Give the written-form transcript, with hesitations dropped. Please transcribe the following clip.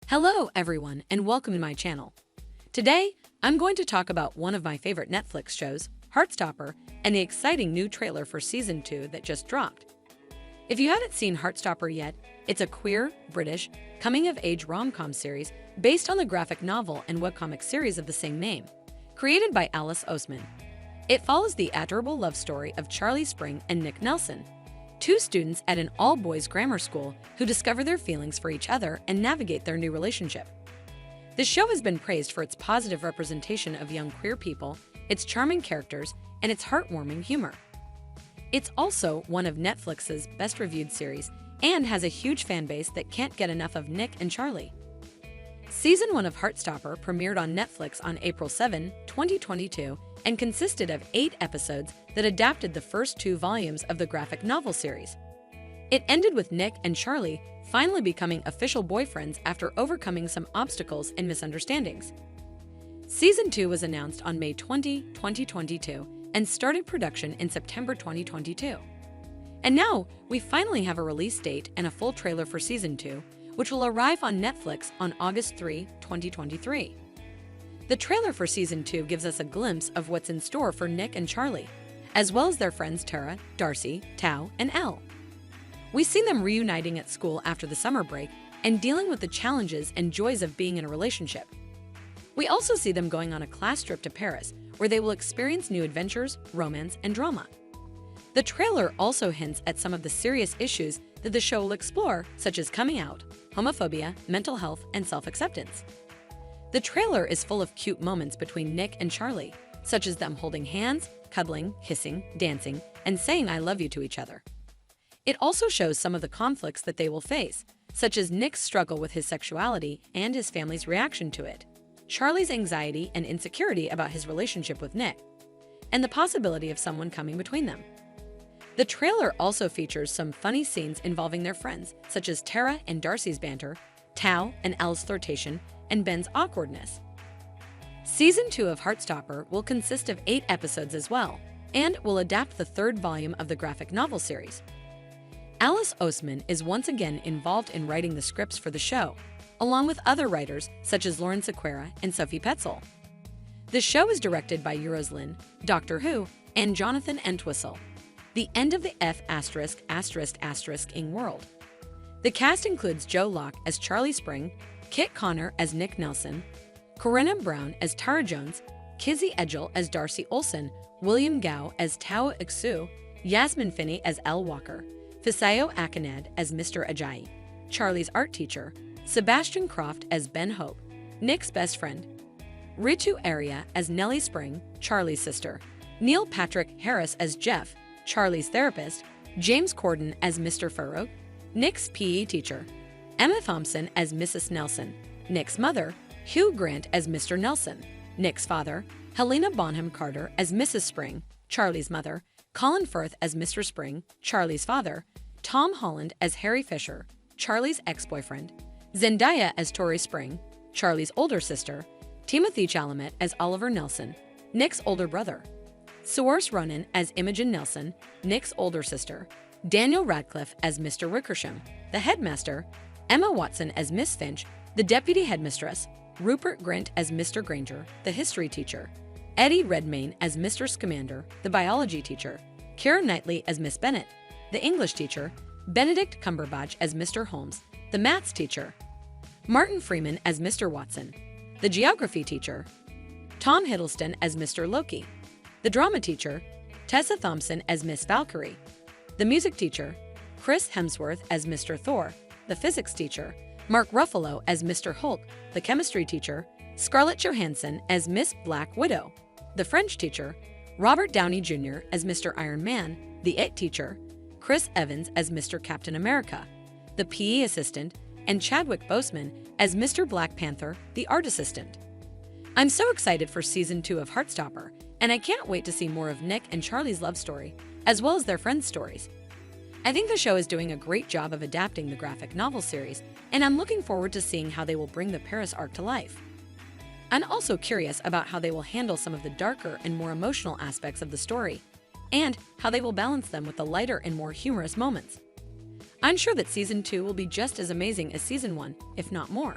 Hello everyone and welcome to my channel. Today, I'm going to talk about one of my favorite Netflix shows, Heartstopper, and the exciting new trailer for Season 2 that just dropped. If you haven't seen Heartstopper yet, it's a queer, British, coming-of-age rom-com series based on the graphic novel and webcomic series of the same name, created by Alice Oseman. It follows the adorable love story of Charlie Spring and Nick Nelson, two students at an all-boys grammar school who discover their feelings for each other and navigate their new relationship. The show has been praised for its positive representation of young queer people, its charming characters, and its heartwarming humor. It's also one of Netflix's best-reviewed series and has a huge fan base that can't get enough of Nick and Charlie. Season 1 of Heartstopper premiered on Netflix on April 7, 2022, and consisted of 8 episodes that adapted the first 2 volumes of the graphic novel series. It ended with Nick and Charlie finally becoming official boyfriends after overcoming some obstacles and misunderstandings. Season 2 was announced on May 20, 2022, and started production in September 2022. And now, we finally have a release date and a full trailer for Season 2, which will arrive on Netflix on August 3, 2023. The trailer for Season 2 gives us a glimpse of what's in store for Nick and Charlie, as well as their friends Tara, Darcy, Tao, and Elle. We see them reuniting at school after the summer break and dealing with the challenges and joys of being in a relationship. We also see them going on a class trip to Paris, where they will experience new adventures, romance, and drama. The trailer also hints at some of the serious issues that the show will explore, such as coming out, homophobia, mental health, and self-acceptance. The trailer is full of cute moments between Nick and Charlie, such as them holding hands, cuddling, kissing, dancing, and saying I love you to each other. It also shows some of the conflicts that they will face, such as Nick's struggle with his sexuality and his family's reaction to it, Charlie's anxiety and insecurity about his relationship with Nick, and the possibility of someone coming between them. The trailer also features some funny scenes involving their friends, such as Tara and Darcy's banter, Tao and Elle's flirtation, and Ben's awkwardness. Season 2 of Heartstopper will consist of 8 episodes as well, and will adapt the 3rd volume of the graphic novel series. Alice Oseman is once again involved in writing the scripts for the show, along with other writers such as Lauren Sequeira and Sophie Petzel. The show is directed by Euros Lynn, Doctor Who, and Jonathan Entwistle, the end of the F******ing world. The cast includes Joe Locke as Charlie Spring, Kit Connor as Nick Nelson, Corinna Brown as Tara Jones, Kizzy Edgell as Darcy Olsen, William Gao as Tao Iksu, Yasmin Finney as Elle Walker, Fisayo Akinad as Mr. Ajayi, Charlie's art teacher, Sebastian Croft as Ben Hope, Nick's best friend, Ritu Arya as Nellie Spring, Charlie's sister, Neil Patrick Harris as Jeff, Charlie's therapist, James Corden as Mr. Farouk, Nick's PE teacher, Emma Thompson as Mrs. Nelson, Nick's mother, Hugh Grant as Mr. Nelson, Nick's father, Helena Bonham Carter as Mrs. Spring, Charlie's mother, Colin Firth as Mr. Spring, Charlie's father, Tom Holland as Harry Fisher, Charlie's ex-boyfriend, Zendaya as Tori Spring, Charlie's older sister, Timothy Chalamet as Oliver Nelson, Nick's older brother, Saoirse Ronan as Imogen Nelson, Nick's older sister, Daniel Radcliffe as Mr. Wickersham, the headmaster, Emma Watson as Miss Finch, the deputy headmistress, Rupert Grint as Mr. Granger, the history teacher, Eddie Redmayne as Mr. Scamander, the biology teacher, Keira Knightley as Miss Bennett, the English teacher, Benedict Cumberbatch as Mr. Holmes, the maths teacher, Martin Freeman as Mr. Watson, the geography teacher, Tom Hiddleston as Mr. Loki, the drama teacher, Tessa Thompson as Miss Valkyrie, the music teacher, Chris Hemsworth as Mr. Thor, the physics teacher, Mark Ruffalo as Mr. Hulk, the chemistry teacher, Scarlett Johansson as Miss Black Widow, the French teacher, Robert Downey Jr. as Mr. Iron Man, the IT teacher, Chris Evans as Mr. Captain America, the PE assistant, and Chadwick Boseman as Mr. Black Panther, the art assistant. I'm so excited for Season 2 of Heartstopper, and I can't wait to see more of Nick and Charlie's love story, as well as their friends' stories. I think the show is doing a great job of adapting the graphic novel series, and I'm looking forward to seeing how they will bring the Paris arc to life. I'm also curious about how they will handle some of the darker and more emotional aspects of the story, and how they will balance them with the lighter and more humorous moments. I'm sure that Season 2 will be just as amazing as Season 1, if not more.